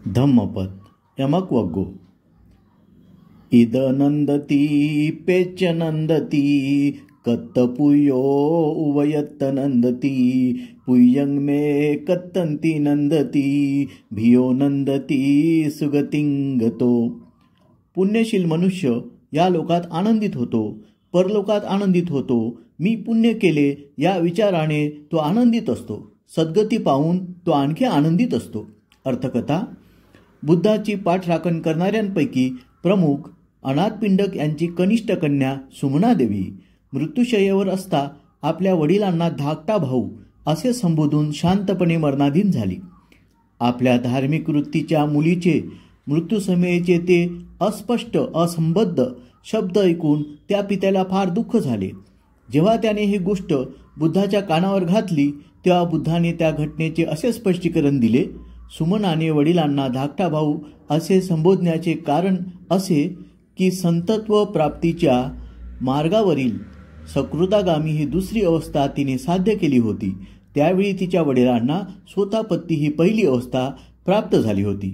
धम्मपद यमक वग्गो इद नंदती पेच नंदती कत्तपुयो उवयत्त नंदती पुयंग मे कत्तंती नंदती भियो नंदती सुगतिंगतो। पुण्यशील मनुष्य या लोकात आनंदित होतो, परलोकात आनंदित होतो। मी पुण्य केले या विचाराने तो आनंदित असतो, सद्गती पाहून तो आणखी आनंदित असतो। अर्थकथा: बुद्धाची पाठराखण करणाऱ्यांपैकी प्रमुख अनाथपिंडक यांची कनिष्ठ कन्या सुमना देवी मृत्यूशय्येवर असता आपल्या वडिलांना धाकटा भाऊ असे संबोधून शांतपणे मरणाधीन झाली। आपल्या धार्मिक वृत्तीच्या मुलीचे मृत्यूसमयीचे ते अस्पष्ट असंबद्ध शब्द ऐकून त्या पित्याला फार दुःख झाले। जेव्हा त्याने ही गोष्ट बुद्धाच्या कानावर घातली तेव्हा बुद्धाने त्या घटनेचे असे स्पष्टीकरण दिले: सुमनाने वडिलांना धाकटा भाऊ असे संबोधण्याचे कारण असे की संतत्व प्राप्तीच्या मार्गावरील सकृतागामी ही दुसरी अवस्था तिने साध्य केली होती। त्यावेळी तिच्या वडिलांना स्वतःपत्ती ही पहिली अवस्था प्राप्त झाली होती।